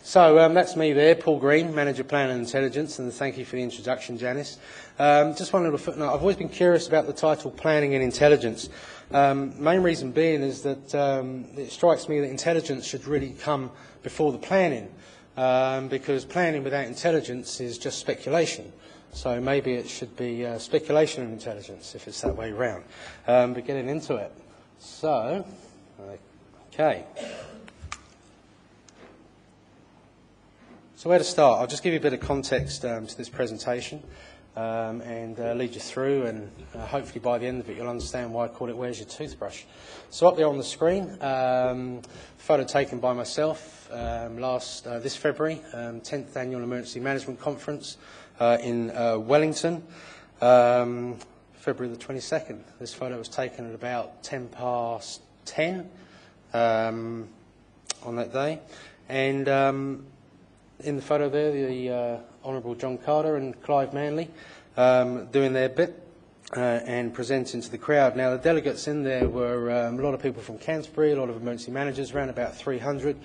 So that's me there, Paul Green, Manager Plan and Intelligence, and thank you for the introduction, Janice. Just one little footnote. I've always been curious about the title Planning and Intelligence. Main reason being is that it strikes me that intelligence should really come before the planning, because planning without intelligence is just speculation. So maybe it should be speculation and intelligence, if it's that way round. But getting into it. So, okay. So where to start? I'll just give you a bit of context to this presentation and lead you through, and hopefully by the end of it you'll understand why I call it Where's Your Toothbrush? So up there on the screen, photo taken by myself this February, 10th Annual Emergency Management Conference in Wellington, February the 22nd. This photo was taken at about 10 past 10 on that day, and in the photo there, the Honourable John Carter and Clive Manley doing their bit and presenting to the crowd. Now, the delegates in there were a lot of people from Canterbury, a lot of emergency managers, around about 300.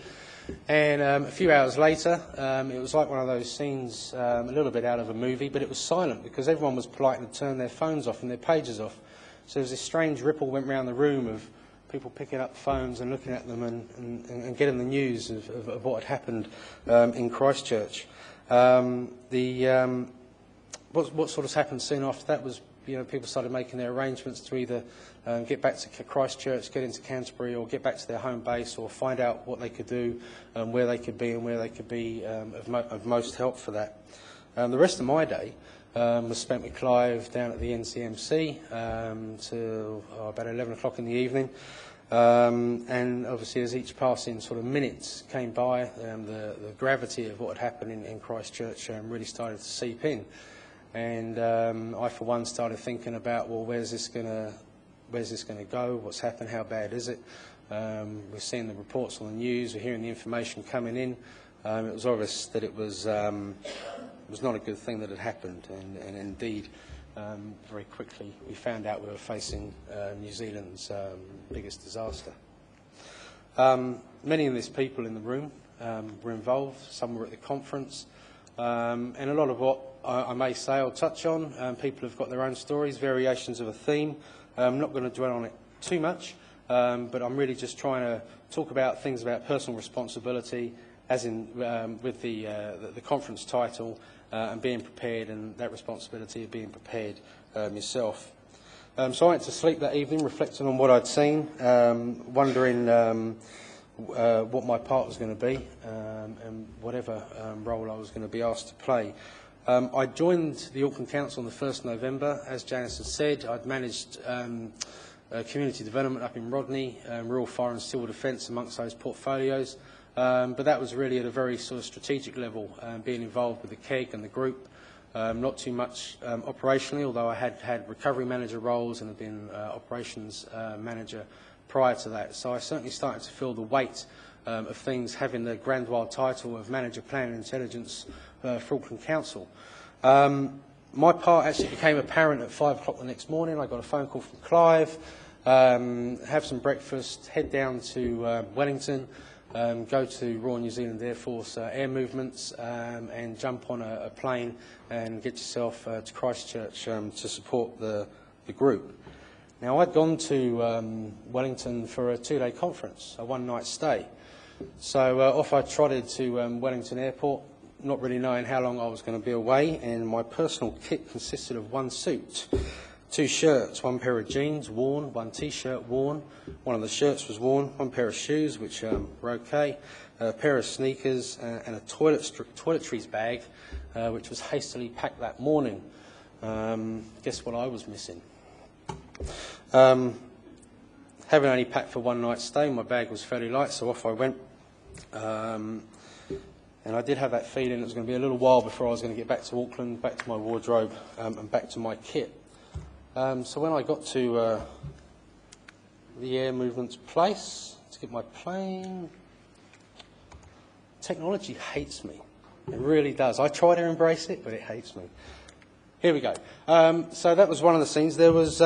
And a few hours later, it was like one of those scenes, a little bit out of a movie, but it was silent because everyone was polite and turned their phones off and their pages off. So there was this strange ripple went round the room of people picking up phones and looking at them and getting the news of what had happened in Christchurch. What sort of happened soon after that was, people started making their arrangements to either get back to Christchurch, get into Canterbury, or get back to their home base, or find out what they could do, where they could be, and where they could be of most help for that. The rest of my day was spent with Clive down at the NCMC till about 11 o'clock in the evening. And obviously as each passing sort of minutes came by, the gravity of what had happened in Christchurch really started to seep in. And I, for one, started thinking about, well, where's this going to go? What's happened? How bad is it? We're seeing the reports on the news. We're hearing the information coming in. It was obvious that it was not a good thing that had happened. And indeed, very quickly, we found out we were facing New Zealand's biggest disaster. Many of these people in the room were involved. Some were at the conference. And a lot of what I may say I'll touch on. People have got their own stories, variations of a theme. I'm not going to dwell on it too much, but I'm really just trying to talk about things about personal responsibility, as in with the conference title, and being prepared, and that responsibility of being prepared yourself. So I went to sleep that evening reflecting on what I'd seen, wondering what my part was going to be, and whatever role I was going to be asked to play. I joined the Auckland Council on the 1st of November. As Janice had said, I'd managed community development up in Rodney, rural fire and civil defence amongst those portfolios. But that was really at a very sort of strategic level, being involved with the KEG and the group. Not too much operationally, although I had recovery manager roles and had been operations manager prior to that. So I certainly started to feel the weight of things having the grand wild title of Manager Plan and Intelligence for Auckland Council. My part actually became apparent at 5 o'clock the next morning. I got a phone call from Clive, have some breakfast, head down to Wellington, go to Royal New Zealand Air Force air movements, and jump on a plane and get yourself to Christchurch to support the group. Now, I'd gone to Wellington for a 2-day conference, a one-night stay. So off I trotted to Wellington Airport, not really knowing how long I was going to be away, and my personal kit consisted of one suit, 2 shirts, 1 pair of jeans worn, 1 T-shirt worn, one of the shirts was worn, 1 pair of shoes, which were okay, a pair of sneakers, and a toiletries bag, which was hastily packed that morning. Guess what I was missing? Having only packed for one night's stay, my bag was fairly light, so off I went. And I did have that feeling it was going to be a little while before I was going to get back to Auckland, back to my wardrobe, and back to my kit. So when I got to the air movements place to get my plane, technology hates me. It really does. I try to embrace it, but it hates me. Here we go. So that was one of the scenes. There was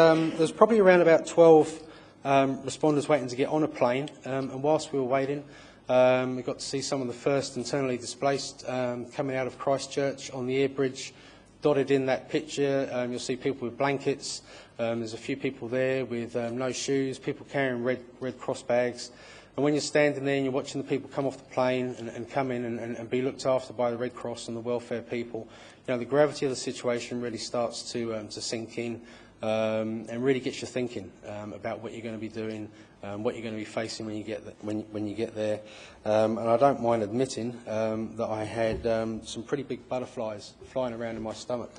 probably around about 12 responders waiting to get on a plane, and whilst we were waiting, We got to see some of the first internally displaced coming out of Christchurch on the air bridge. Dotted in that picture, you'll see people with blankets. There's a few people there with no shoes, people carrying Red Cross bags. And when you're standing there and you're watching the people come off the plane and come in and be looked after by the Red Cross and the welfare people, you know, the gravity of the situation really starts to sink in and really gets you thinking about what you're going to be doing, what you're going to be facing when you get there. And I don't mind admitting that I had some pretty big butterflies flying around in my stomach.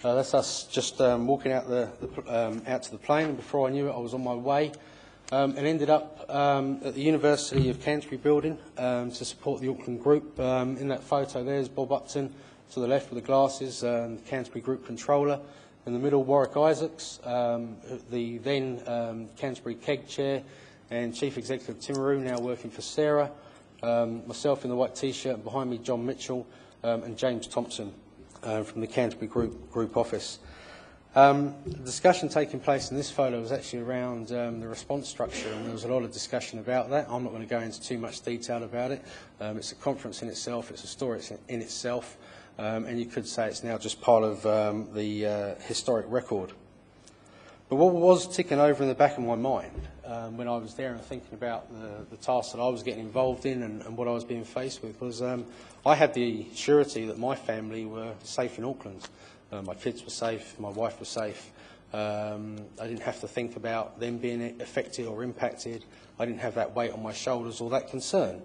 That's us just walking out out to the plane, and before I knew it, I was on my way. And ended up at the University of Canterbury building to support the Auckland group. In that photo there's Bob Upton to the left with the glasses, the Canterbury group controller. In the middle, Warwick Isaacs, the then Canterbury KEG chair, and Chief Executive Timaru, now working for Sarah. Myself in the white T-shirt, and behind me John Mitchell and James Thompson from the Canterbury group office. The discussion taking place in this photo was actually around the response structure, and there was a lot of discussion about that. I'm not going to go into too much detail about it. It's a conference in itself, it's a story in itself, and you could say it's now just part of the historic record. But what was ticking over in the back of my mind when I was there and thinking about the tasks that I was getting involved in and what I was being faced with was I had the surety that my family were safe in Auckland. My kids were safe, my wife was safe. I didn't have to think about them being affected or impacted. I didn't have that weight on my shoulders or that concern.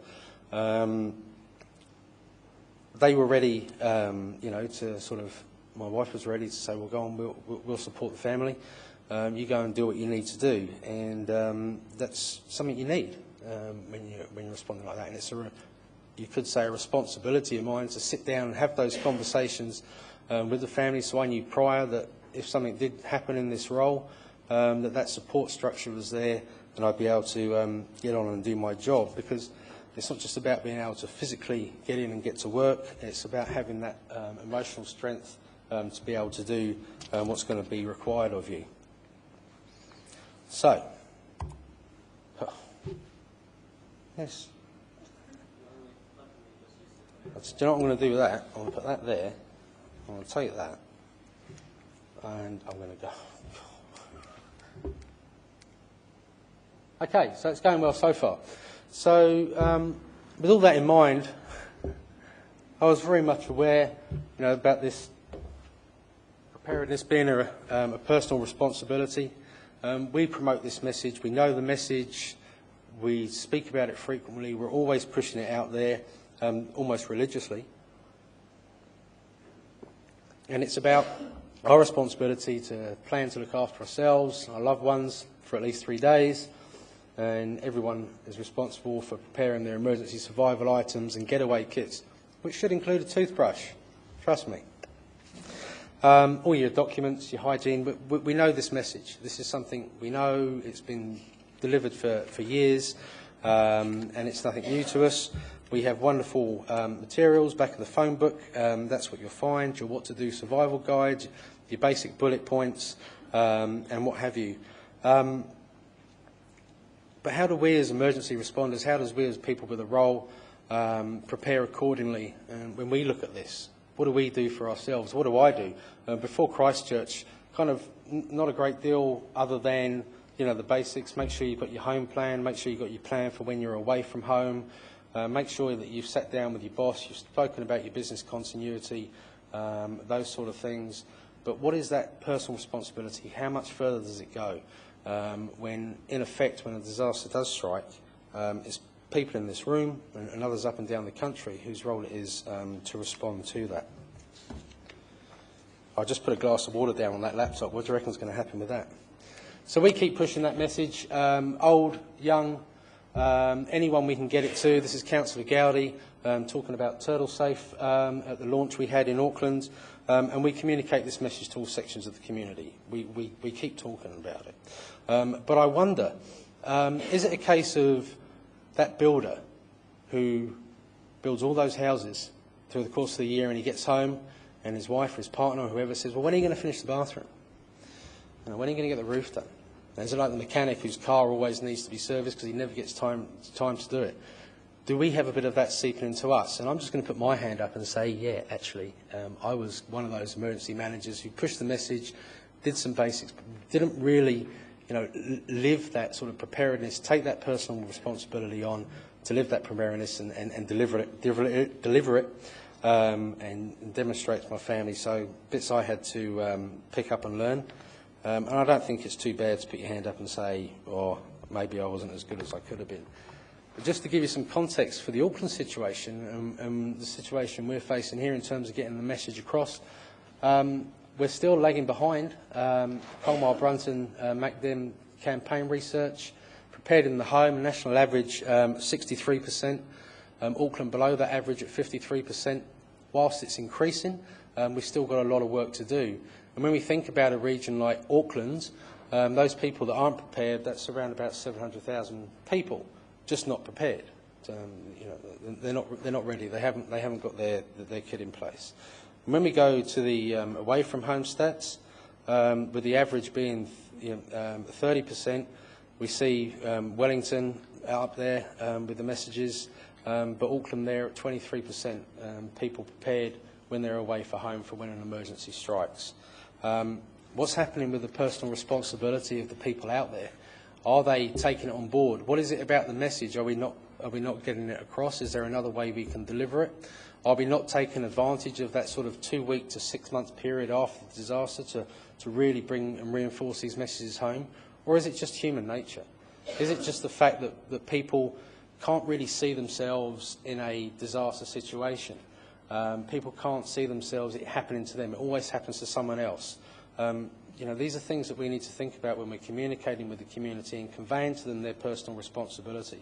They were ready, you know, to sort of, my wife was ready to say, well, go on, we'll support the family. You go and do what you need to do. And that's something you need when you're responding like that. And it's you could say a responsibility of mine to sit down and have those conversations with the family, so I knew prior that if something did happen in this role, that support structure was there and I'd be able to get on and do my job, because it's not just about being able to physically get in and get to work, it's about having that emotional strength to be able to do what's going to be required of you. So, yes. Do you know what I'm going to do with that? I'm going to put that there. I'm going to take that, and I'm going to go. Okay, so it's going well so far. So, with all that in mind, I was very much aware, you know, about this preparedness being a personal responsibility. We promote this message. We know the message. We speak about it frequently. We're always pushing it out there, almost religiously. And it's about our responsibility to plan to look after ourselves, our loved ones, for at least 3 days. And everyone is responsible for preparing their emergency survival items and getaway kits, which should include a toothbrush. Trust me. All your documents, your hygiene, but we know this message. This is something we know. It's been delivered for years, and it's nothing new to us. We have wonderful materials back in the phone book. That's what you'll find, your what to do survival guide, your basic bullet points, and what have you. But how do we as emergency responders, how does we as people with a role prepare accordingly? And when we look at this, what do we do for ourselves? What do I do? Before Christchurch, kind of not a great deal other than, you know, the basics. Make sure you've got your home plan, make sure you've got your plan for when you're away from home. Make sure that you've sat down with your boss, you've spoken about your business continuity, those sort of things. But what is that personal responsibility? How much further does it go? When, in effect, when a disaster does strike, it's people in this room and others up and down the country whose role it is to respond to that. I'll just put a glass of water down on that laptop. What do you reckon is going to happen with that? So we keep pushing that message, old, young, anyone we can get it to. This is Councillor Gowdy talking about Turtle Safe at the launch we had in Auckland, and we communicate this message to all sections of the community. We keep talking about it. But I wonder, is it a case of that builder who builds all those houses through the course of the year and he gets home and his wife or his partner or whoever says, well, when are you going to finish the bathroom? When are you going to get the roof done? And is it like the mechanic whose car always needs to be serviced because he never gets time to do it? do we have a bit of that seeping into us? And I'm just going to put my hand up and say, yeah, actually, I was one of those emergency managers who pushed the message, did some basics, but didn't really, live that sort of preparedness, take that personal responsibility on to live that preparedness and deliver it, and demonstrate to my family. So bits I had to pick up and learn. And I don't think it's too bad to put your hand up and say, oh, maybe I wasn't as good as I could have been. But just to give you some context for the Auckland situation and the situation we're facing here in terms of getting the message across, we're still lagging behind. Colmar Brunton MacDem campaign research, prepared in the home, national average 63%, Auckland below that average at 53%. Whilst it's increasing, we've still got a lot of work to do. And when we think about a region like Auckland, those people that aren't prepared, that's around about 700,000 people. Just not prepared. They're not ready. They haven't got their kit in place. And when we go to the away from home stats, with the average being 30%, we see Wellington up there with the messages, but Auckland there at 23%. People prepared when they're away for home for when an emergency strikes. What's happening with the personal responsibility of the people out there? Are they taking it on board? What is it about the message? Are we not getting it across? Is there another way we can deliver it? Are we not taking advantage of that sort of 2-week to 6-month period after the disaster to really bring and reinforce these messages home? Or is it just human nature? Is it just the fact that people can't really see themselves in a disaster situation? People can't see themselves it happening to them. It always happens to someone else. These are things that we need to think about when we're communicating with the community and conveying to them their personal responsibility.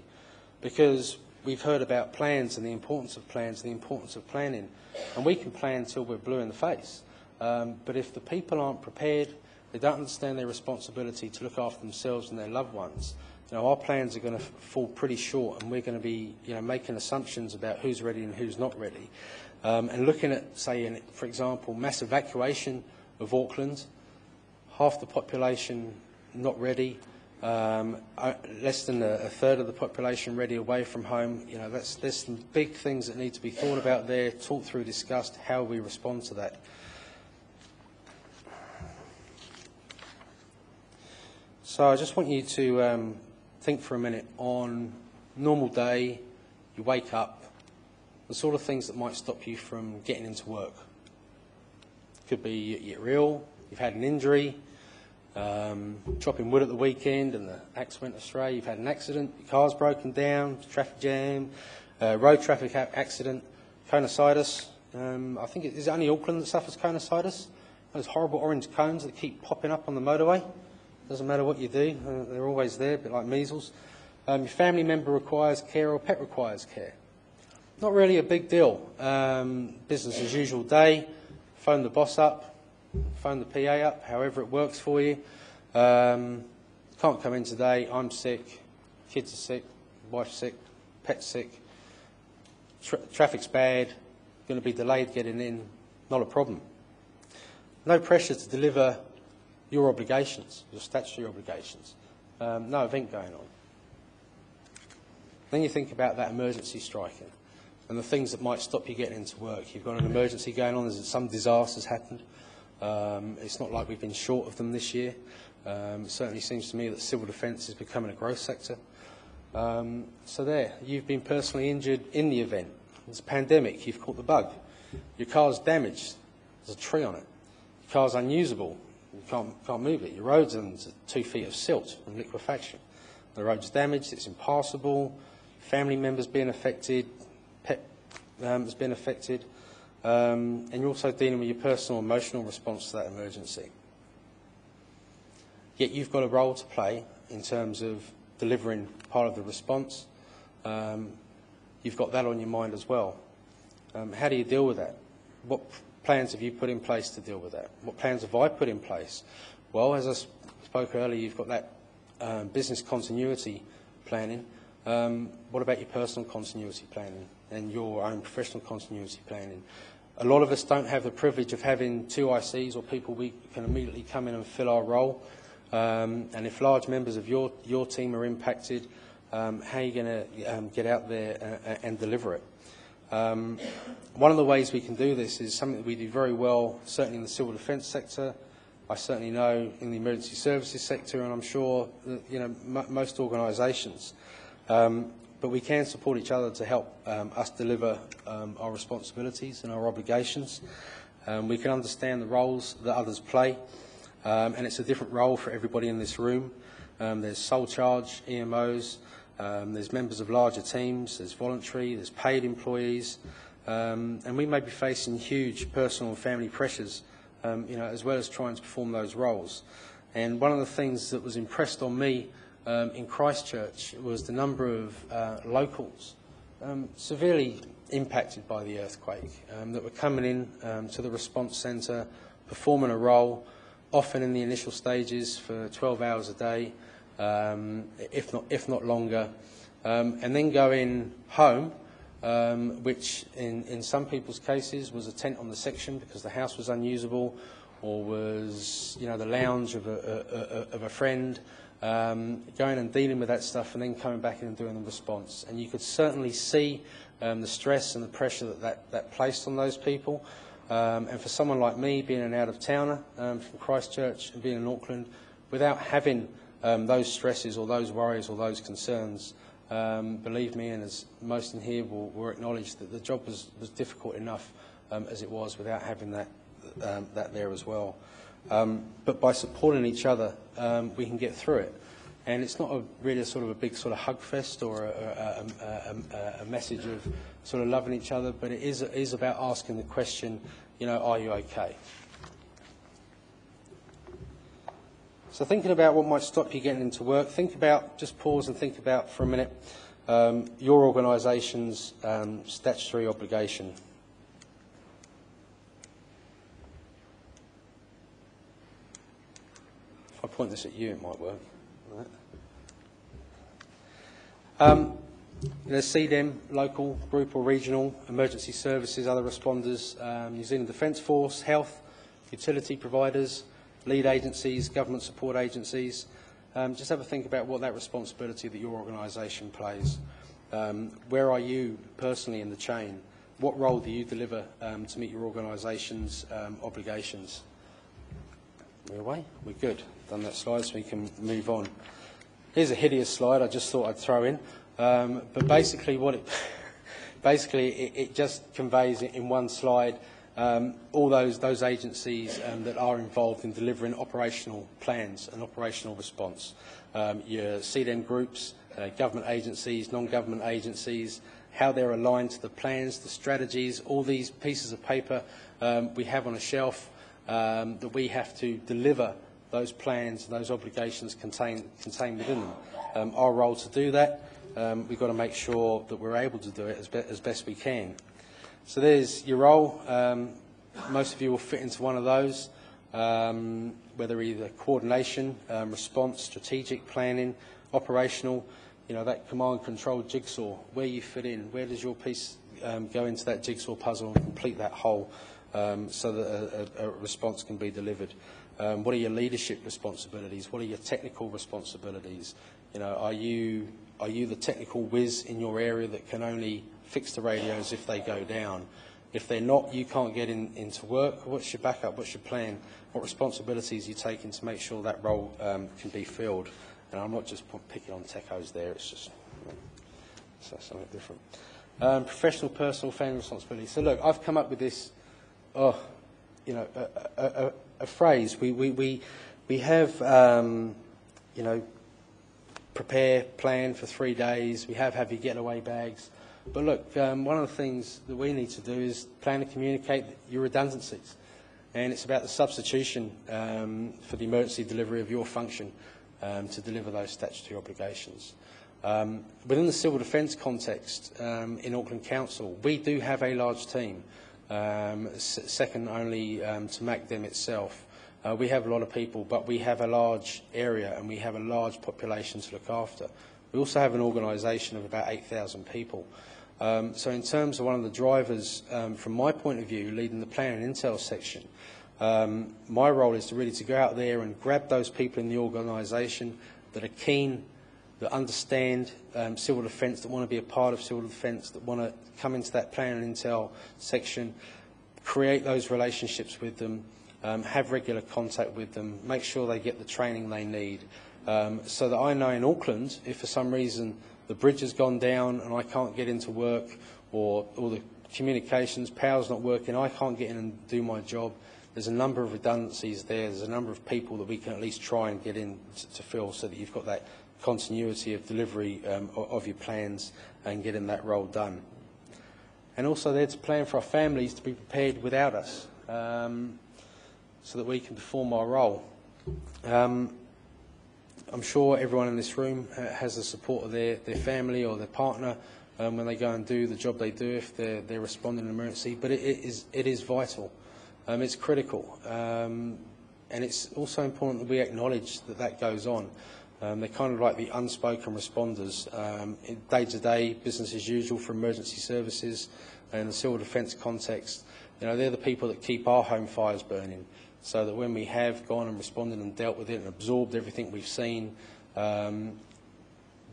Because we've heard about plans and the importance of plans, the importance of planning, and we can plan until we're blue in the face. But if the people aren't prepared, they don't understand their responsibility to look after themselves and their loved ones, our plans are going to fall pretty short, and we're going to be making assumptions about who's ready and who's not ready. And looking at, say, for example, mass evacuation of Auckland, half the population not ready, less than a third of the population ready away from home. There's some big things that need to be thought about there, talked through, discussed, how we respond to that. So I just want you to think for a minute on normal day, you wake up, the sort of things that might stop you from getting into work. Could be you're ill, you've had an injury, chopping wood at the weekend and the axe went astray, you've had an accident, your car's broken down, traffic jam, road traffic accident, conositis. I think is it only Auckland that suffers conositis? Those horrible orange cones that keep popping up on the motorway. Doesn't matter what you do, they're always there, a bit like measles. Your family member requires care or pet requires care. Not really a big deal. Business as usual day, phone the boss up, phone the PA up, however it works for you. Can't come in today, I'm sick, kids are sick, wife's sick, pet's sick, traffic's bad, going to be delayed getting in, not a problem. No pressure to deliver your obligations, your statutory obligations. No event going on. Then you think about that emergency striking and the things that might stop you getting into work. You've got an emergency going on, there's some disasters happened. It's not like we've been short of them this year. It certainly seems to me that civil defence is becoming a growth sector. So there, you've been personally injured in the event. There's a pandemic, you've caught the bug. Your car's damaged, there's a tree on it. Your car's unusable, you can't move it. Your road's under 2 feet of silt and liquefaction. The road's damaged, it's impassable, family members being affected, pet has been affected, and you're also dealing with your personal emotional response to that emergency. Yet you've got a role to play in terms of delivering part of the response. You've got that on your mind as well. How do you deal with that? What plans have you put in place to deal with that? What plans have I put in place? Well, as I spoke earlier, you've got that business continuity planning. What about your personal continuity planning and your own professional continuity planning? A lot of us don't have the privilege of having 2 ICs or people we can immediately come in and fill our role. And if large members of your team are impacted, how are you going to get out there and deliver it? One of the ways we can do this is something that we do very well, certainly in the civil defence sector. I certainly know in the emergency services sector, and I'm sure that, most organisations. But we can support each other to help us deliver our responsibilities and our obligations. We can understand the roles that others play, and it's a different role for everybody in this room. There's sole charge EMOs, there's members of larger teams, there's voluntary, there's paid employees, and we may be facing huge personal and family pressures, as well as trying to perform those roles. And one of the things that was impressed on me in Christchurch was the number of locals severely impacted by the earthquake that were coming in to the response centre, performing a role, often in the initial stages for 12 hours a day, if not longer, and then going home, which in some people's cases was a tent on the section because the house was unusable, or was the lounge of a friend, going and dealing with that stuff and then coming back in and doing the response. And you could certainly see the stress and the pressure that placed on those people. And for someone like me, being an out-of-towner from Christchurch and being in Auckland, without having those stresses or those worries or those concerns, believe me, and as most in here will acknowledge, that the job was difficult enough as it was without having that there as well. But by supporting each other, we can get through it. And it's not really a big hug fest or a message of sort of loving each other, but it is about asking the question, are you okay? So thinking about what might stop you getting into work, just pause and think about for a minute your organisation's statutory obligation. If I point this at you, it might work. CDEM, local, group or regional, emergency services, other responders, New Zealand Defence Force, health, utility providers, lead agencies, government support agencies. Just have a think about what that responsibility that your organisation plays. Where are you personally in the chain? What role do you deliver to meet your organisation's obligations? We're away? We're good. Done that slide so we can move on. Here's a hideous slide I just thought I'd throw in. But basically it just conveys in one slide all those agencies that are involved in delivering operational plans and operational response. Your CDEM groups, government agencies, non-government agencies, how they're aligned to the plans, the strategies, all these pieces of paper we have on a shelf that we have to deliver those plans and those obligations contained within them. Our role to do that, we've got to make sure that we're able to do it as best we can. So there's your role. Most of you will fit into one of those, whether either coordination, response, strategic planning, operational, that command control jigsaw, where you fit in, where does your piece go into that jigsaw puzzle and complete that whole so that a response can be delivered. What are your leadership responsibilities? What are your technical responsibilities? Are you the technical whiz in your area that can only fix the radios if they go down? If they're not, you can't get into work. What's your backup? What's your plan? What responsibilities are you taking to make sure that role can be filled? And I'm not just picking on techos there. It's just something different. Professional, personal, family responsibility. So look, I've come up with this. A phrase. We have prepare, plan for 3 days. We have your getaway bags. But look, one of the things that we need to do is plan and communicate your redundancies. And it's about the substitution for the emergency delivery of your function to deliver those statutory obligations. Within the civil defence context in Auckland Council, we do have a large team, second only to MACDEM itself. We have a lot of people, but we have a large area and we have a large population to look after. We also have an organisation of about 8,000 people. So in terms of one of the drivers, from my point of view, leading the plan and intel section, my role is to really go out there and grab those people in the organisation that are keen that understand civil defence, that want to be a part of civil defence, that want to come into that plan and intel section, create those relationships with them, have regular contact with them, make sure they get the training they need, so that I know in Auckland, if for some reason the bridge has gone down and I can't get into work, or the communications, power's not working, I can't get in and do my job, there's a number of redundancies there, there's a number of people that we can at least try and get in to fill, so that you've got that continuity of delivery of your plans and getting that role done. And also there to plan for our families to be prepared without us, so that we can perform our role. I'm sure everyone in this room has the support of their family or their partner when they go and do the job they do if they're responding to an emergency, but it is vital. It's critical, and it's also important that we acknowledge that that goes on. They're kind of like the unspoken responders. In day-to-day, business as usual for emergency services and the civil defence context. You know, they're the people that keep our home fires burning, so that when we have gone and responded and dealt with it and absorbed everything we've seen,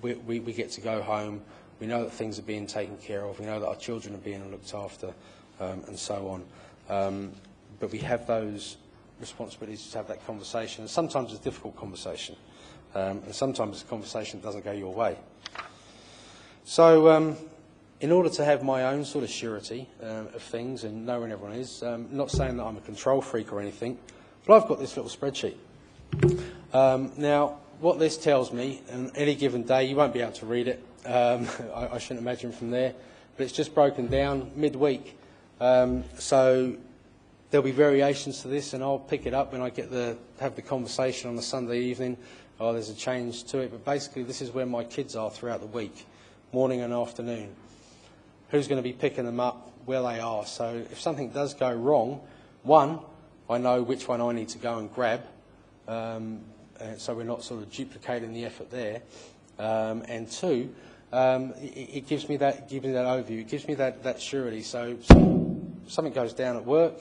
we get to go home. We know that things are being taken care of. We know that our children are being looked after, and so on. But we have those responsibilities to have that conversation. And sometimes it's a difficult conversation. And sometimes the conversation doesn't go your way. So in order to have my own sort of surety of things and know when everyone is, not saying that I'm a control freak or anything, but I've got this little spreadsheet. Now, what this tells me, and any given day, you won't be able to read it, I shouldn't imagine from there, but it's just broken down midweek. So there'll be variations to this, and I'll pick it up when I get have the conversation on the Sunday evening. Oh, there's a change to it, but basically this is where my kids are throughout the week, morning and afternoon. Who's going to be picking them up, where they are. So if something does go wrong, one, I know which one I need to go and grab, so we're not sort of duplicating the effort there. And two, it gives me that overview, it gives me that surety. So something goes down at work,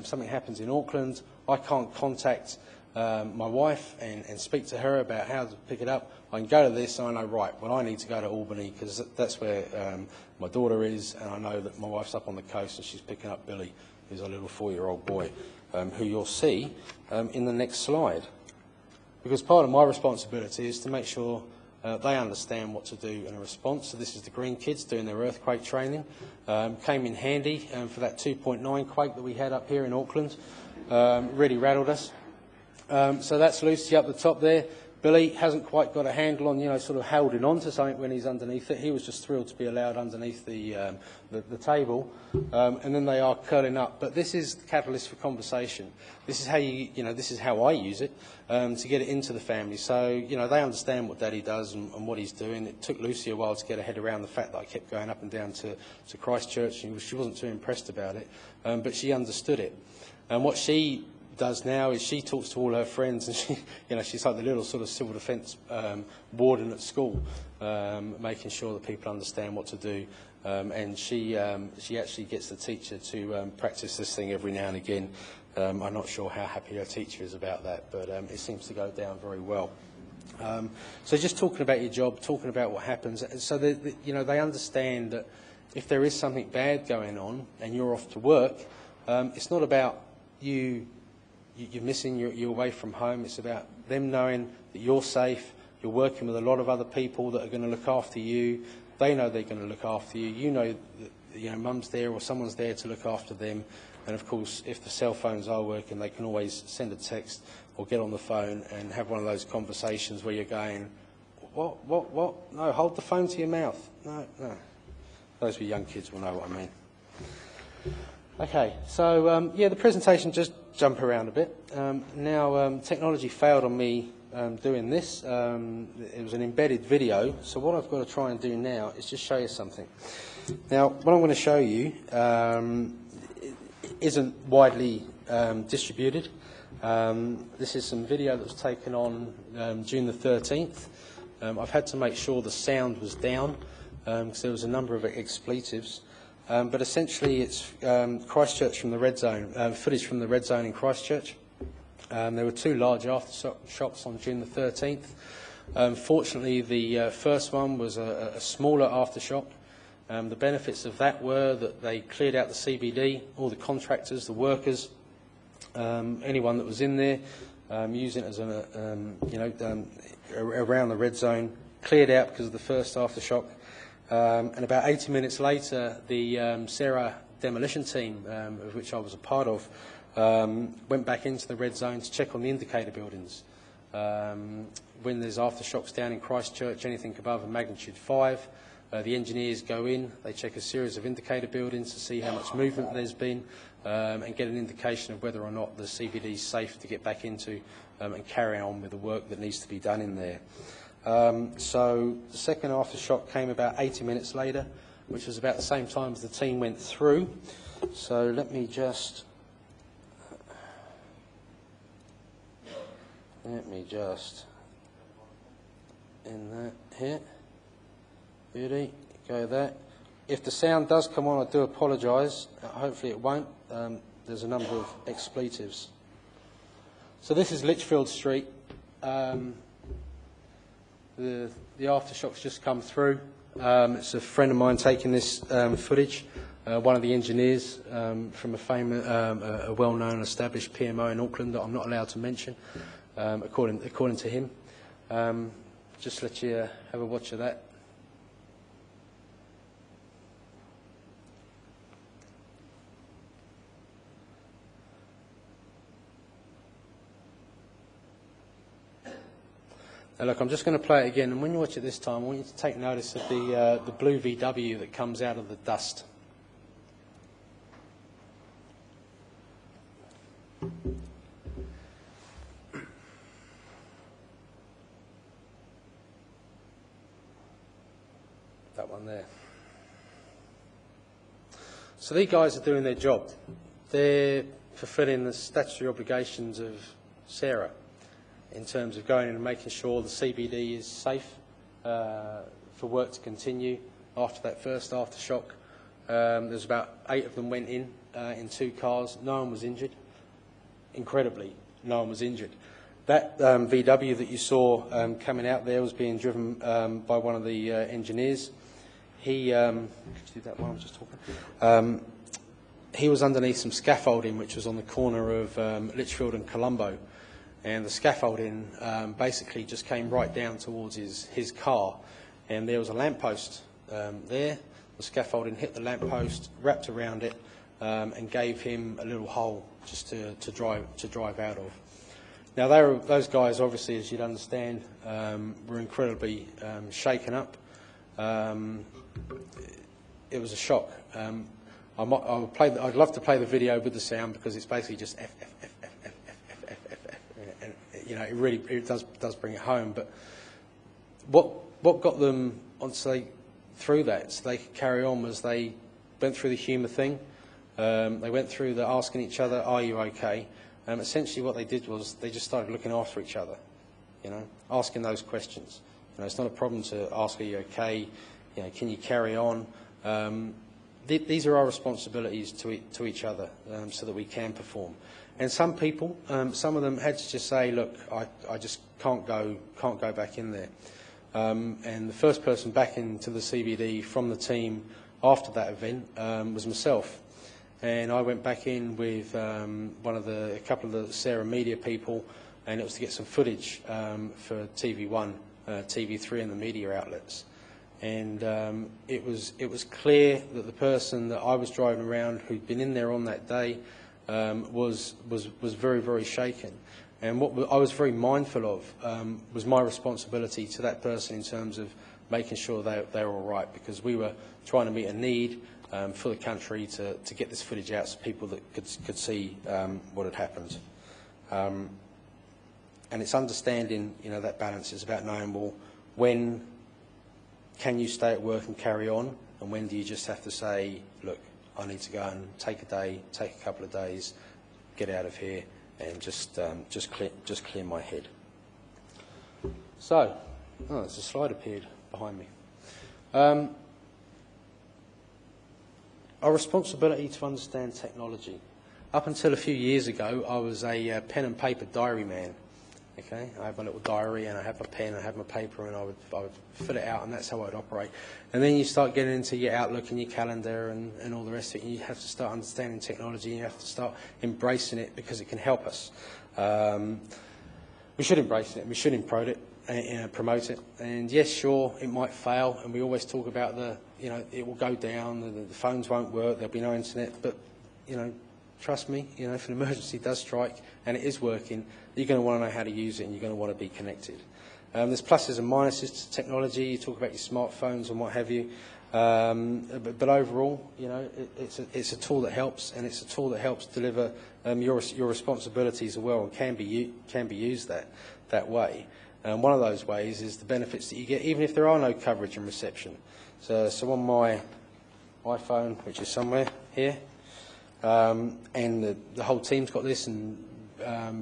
something happens in Auckland, I can't contact my wife and speak to her about how to pick it up. I can go to this and I know, right, well, I need to go to Albany because that's where my daughter is, and I know that my wife's up on the coast and she's picking up Billy, who's a little 4-year-old boy, who you'll see in the next slide. Because part of my responsibility is to make sure they understand what to do in a response. So this is the Green Kids doing their earthquake training. Came in handy for that 2.9 quake that we had up here in Auckland. Really rattled us. So that's Lucy up the top there. Billy hasn't quite got a handle on, sort of holding on to something when he's underneath it. He was just thrilled to be allowed underneath the table. And then they are curling up. But this is the catalyst for conversation. This is how this is how I use it to get it into the family. So, they understand what Daddy does and what he's doing. It took Lucy a while to get her head around the fact that I kept going up and down to Christchurch. She wasn't too impressed about it, but she understood it. And what she does now is she talks to all her friends, and she's like the little sort of civil defence warden at school, making sure that people understand what to do. And she actually gets the teacher to practice this thing every now and again. I'm not sure how happy her teacher is about that, but it seems to go down very well. So just talking about your job, talking about what happens, so they understand that if there is something bad going on and you're off to work, it's not about you're missing, you're away from home. It's about them knowing that you're safe, you're working with a lot of other people that are going to look after you. They know they're going to look after you. You know that mum's there or someone's there to look after them. And of course, if the cell phones are working, they can always send a text or get on the phone and have one of those conversations where you're going, what? No, hold the phone to your mouth. No. Those with young kids will know what I mean. Okay, so the presentation just jump around a bit. Technology failed on me doing this. It was an embedded video, so what I've got to try and do now is just show you something. Now, what I'm going to show you isn't widely distributed. This is some video that was taken on June the 13th. I've had to make sure the sound was down because there was a number of expletives. But essentially it's Christchurch from the Red Zone, footage from the Red Zone in Christchurch. There were 2 large aftershocks on June the 13th. Fortunately, the first one was a smaller aftershock. The benefits of that were that they cleared out the CBD, all the contractors, the workers, anyone that was in there, using it as around the red zone, cleared out because of the first aftershock. And about 80 minutes later, the Sarah demolition team, of which I was a part of, went back into the red zone to check on the indicator buildings. When there's aftershocks down in Christchurch, anything above a magnitude 5, the engineers go in, they check a series of indicator buildings to see how much movement there's been, and get an indication of whether or not the CBD is safe to get back into and carry on with the work that needs to be done in there. So the second aftershock came about 80 minutes later, which was about the same time as the team went through. So let me just in that here. Beauty, go that. If the sound does come on, I do apologise. Hopefully it won't. There's a number of expletives. So this is Litchfield Street. The aftershocks just come through. It's a friend of mine taking this footage. One of the engineers from a well-known established PMO in Auckland that I'm not allowed to mention, according to him. Just let you have a watch of that. Now look, I'm just going to play it again, and when you watch it this time, I want you to take notice of the blue VW that comes out of the dust. That one there. So these guys are doing their job. They're fulfilling the statutory obligations of Sarah in terms of going in and making sure the CBD is safe for work to continue after that first aftershock. There's about 8 of them went in 2 cars. No one was injured. Incredibly, no one was injured. That VW that you saw coming out there was being driven by one of the engineers. He, could you do that while I was just talking? He was underneath some scaffolding which was on the corner of Litchfield and Colombo. And the scaffolding basically just came right down towards his car. And there was a lamppost there. The scaffolding hit the lamppost, wrapped around it, and gave him a little hole just to drive out of. Now, those guys, obviously, as you'd understand, were incredibly shaken up. It was a shock. I'd love to play the video with the sound because it's basically just F, F, F, F, F, F, F, F, F, F, and it does bring it home. But what got them through that, so they could carry on, was they went through the humour thing. They went through the asking each other, "Are you okay?" Essentially, what they did was they just started looking after each other. Asking those questions. It's not a problem to ask, "Are you okay?" Can you carry on? These are our responsibilities to each other, so that we can perform. And some people, some of them had to just say, "Look, I just can't go back in there." And the first person back into the CBD from the team after that event was myself. And I went back in with a couple of the Sarah media people, and it was to get some footage for TV1, TV3 and the media outlets. And it was clear that the person that I was driving around, who'd been in there on that day, was very, very shaken. And what I was very mindful of was my responsibility to that person in terms of making sure they were all right, because we were trying to meet a need for the country to get this footage out so people that could see what had happened. And it's understanding, that balance is about knowing, well, when can you stay at work and carry on, and when do you just have to say, look, I need to go and take a couple of days, get out of here, and just clear my head. So, there's a slide appeared behind me. Our responsibility to understand technology. Up until a few years ago, I was a pen and paper diary man. Okay, I have my little diary and I have my pen, I have my paper, and I would fill it out, and that's how I'd operate. And then you start getting into your Outlook and your calendar and all the rest of it, and you have to start understanding technology, and you have to start embracing it because it can help us. We should embrace it, and we should promote it. And yes, sure, it might fail, and we always talk about it will go down, the phones won't work, there'll be no internet, but, trust me, if an emergency does strike and it is working, you're going to want to know how to use it, and you're going to want to be connected. There's pluses and minuses to technology. You talk about your smartphones and what have you. But overall, it's a tool that helps, and it's a tool that helps deliver your responsibilities as well, and can be used that way. One of those ways is the benefits that you get, even if there are no coverage and reception. So on my iPhone, which is somewhere here, and the whole team's got this, and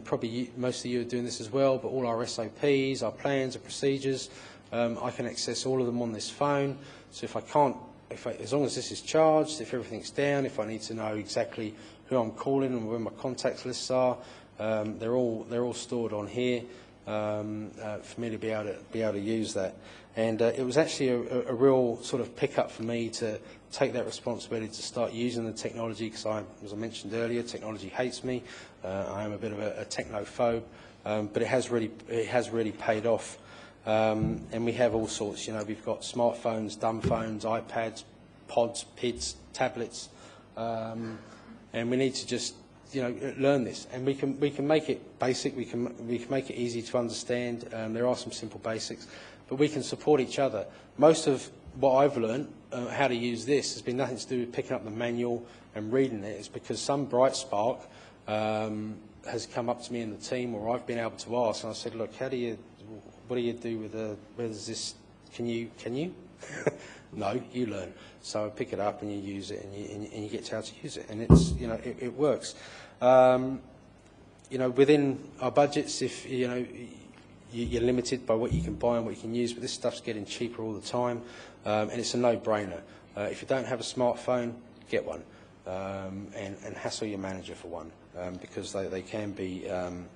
probably most of you are doing this as well, but all our SOPs, our plans, our procedures, I can access all of them on this phone. So as long as this is charged, if everything's down, if I need to know exactly who I'm calling and where my contact lists are, they're all stored on here for me to be able to use that. And it was actually a real sort of pick-up for me to take that responsibility to start using the technology, because as I mentioned earlier, technology hates me. I am a bit of a technophobe, but it has really paid off. And we have all sorts. We've got smartphones, dumb phones, iPads, pods, PIDs, tablets, and we need to just learn this. And we can make it basic. We can make it easy to understand. There are some simple basics, but we can support each other. Most of what I've learned how to use this has been nothing to do with picking up the manual and reading it. It's because some bright spark has come up to me in the team, or I've been able to ask, and I said, look, what do you do with where does this, can you? No, you learn. So I pick it up and you use it, and you get to how to use it, and it's, it works. Within our budgets, if, you're limited by what you can buy and what you can use, but this stuff's getting cheaper all the time, and it's a no-brainer. If you don't have a smartphone, get one, and hassle your manager for one, because they can be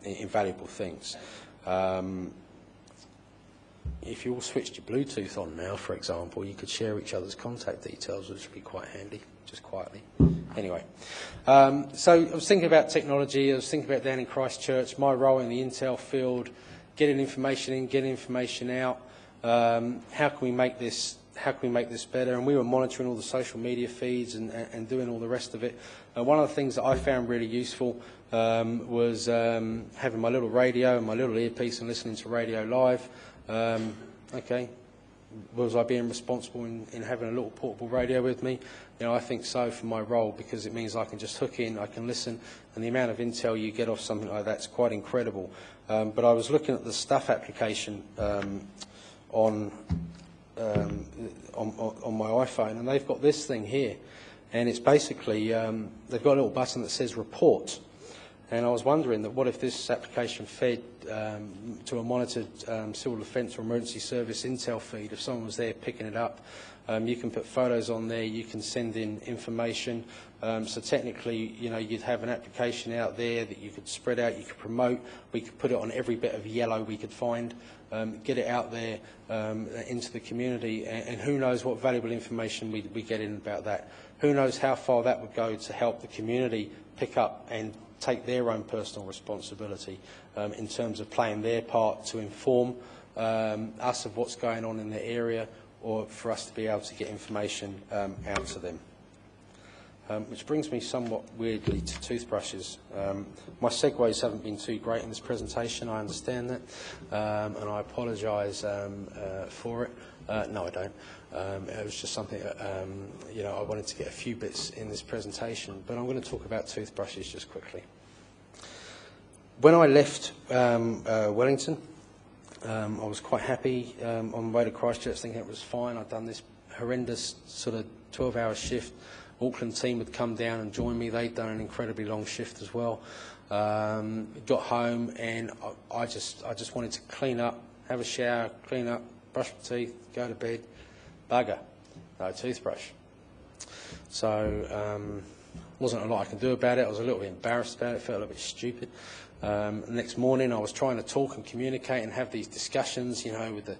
invaluable things. If you all switched your Bluetooth on now, for example, you could share each other's contact details, which would be quite handy, just quietly. Anyway, so I was thinking about technology. I was thinking about down in Christchurch, my role in the intel field, getting information in, getting information out. How can we make this better? And we were monitoring all the social media feeds and doing all the rest of it. One of the things that I found really useful was having my little radio and my little earpiece and listening to radio live. Okay, was I being responsible in having a little portable radio with me? I think so for my role, because it means I can just hook in, I can listen, and the amount of intel you get off something like that's quite incredible. But I was looking at the Stuff application on my iPhone, and they've got this thing here, and it's basically they've got a little button that says report. And I was wondering that what if this application fed to a monitored civil defence or emergency service intel feed, if someone was there picking it up. You can put photos on there, you can send in information. So technically, you'd have an application out there that you could spread out, you could promote. We could put it on every bit of yellow we could find, get it out there into the community, and who knows what valuable information we get in about that. Who knows how far that would go to help the community pick up and take their own personal responsibility in terms of playing their part to inform us of what's going on in their area, or for us to be able to get information out to them. Which brings me somewhat weirdly to toothbrushes. My segues haven't been too great in this presentation, I understand that, and I apologise for it. No, I don't. It was just something that, I wanted to get a few bits in this presentation, but I'm going to talk about toothbrushes just quickly. When I left Wellington, I was quite happy on the way to Christchurch, thinking it was fine. I'd done this horrendous sort of 12-hour shift. Auckland team would come down and join me. They'd done an incredibly long shift as well. Got home, and I just wanted to clean up, have a shower, clean up, brush my teeth, go to bed. Bugger, no toothbrush. So Wasn't a lot I could do about it. I was a little bit embarrassed about it, felt a little bit stupid. The next morning I was trying to talk and communicate and have these discussions, you know, with the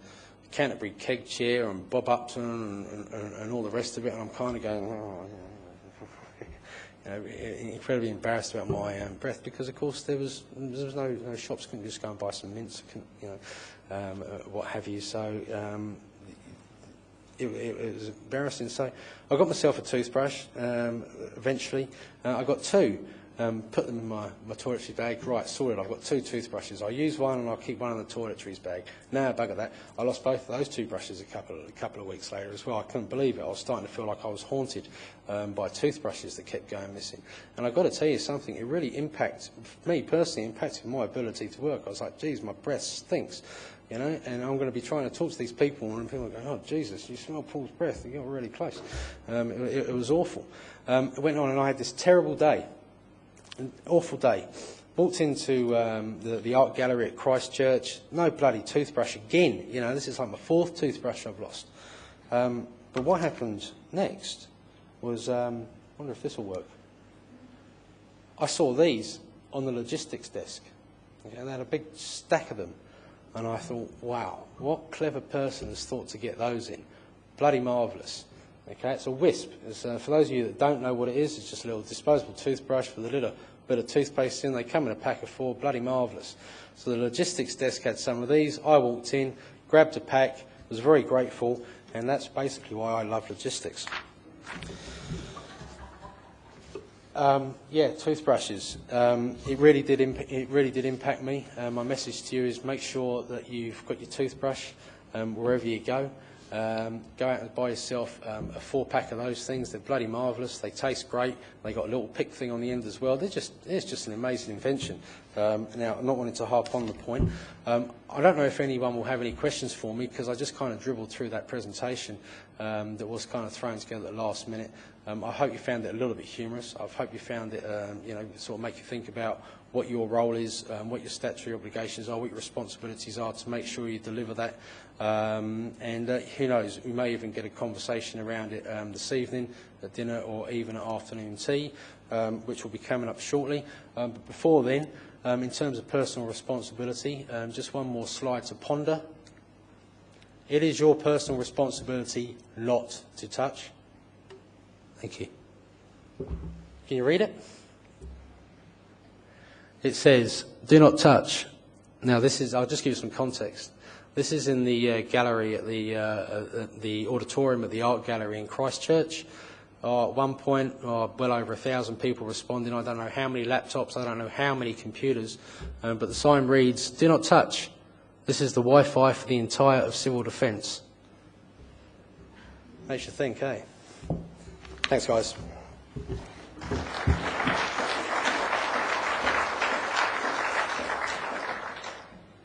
Canterbury keg chair and Bob Upton and all the rest of it, and I'm kind of going, oh, you know, incredibly embarrassed about my breath, because of course there was no shops, couldn't just go and buy some mints, you know, what have you. So it was embarrassing. So I got myself a toothbrush. Eventually, I got two. Put them in my toiletries bag. Right, sorted. I've got two toothbrushes. I use one and I'll keep one in the toiletries bag. Now, bugger that. I lost both of those two brushes a couple of weeks later as well. I couldn't believe it. I was starting to feel like I was haunted by toothbrushes that kept going missing. And I've got to tell you something. It really impacted me personally. Impacted my ability to work. I was like, geez, my breath stinks. You know, and I'm going to be trying to talk to these people, and people are going, oh, Jesus, you smell Paul's breath. You got really close. It was awful. It went on, and I had this terrible day. An awful day. Walked into the art gallery at Christchurch. No bloody toothbrush again. You know, this is like my fourth toothbrush I've lost. But what happened next was, I wonder if this will work. I saw these on the logistics desk. Okay, they had a big stack of them. And I thought, wow, what clever person has thought to get those in? Bloody marvellous. Okay, it's a Wisp. For those of you that don't know what it is, it's just a little disposable toothbrush with a little bit of toothpaste in. They come in a pack of 4, bloody marvellous. So the logistics desk had some of these. I walked in, grabbed a pack, was very grateful, and that's basically why I love logistics. Yeah, toothbrushes. It really did impact me. My message to you is make sure that you've got your toothbrush wherever you go. Go out and buy yourself a 4-pack of those things. They're bloody marvellous. They taste great. They got a little pick thing on the end as well. It's just an amazing invention. Now, I'm not wanting to harp on the point. I don't know if anyone will have any questions for me, because I just kind of dribbled through that presentation that was kind of thrown together at the last minute. I hope you found it a little bit humorous. I hope you found it, you know, sort of make you think about what your role is, what your statutory obligations are, what your responsibilities are to make sure you deliver that. And who knows, we may even get a conversation around it this evening at dinner or even at afternoon tea, which will be coming up shortly. But before then, in terms of personal responsibility, just one more slide to ponder. It is your personal responsibility not to touch. Thank you. Can you read it? It says, do not touch. Now this is, I'll just give you some context. This is in the gallery at the auditorium at the art gallery in Christchurch. At one point, well over 1,000 people responding. I don't know how many laptops, I don't know how many computers, but the sign reads, do not touch. This is the Wi-Fi for the entire of civil defence. Makes you think, eh? Thanks, guys.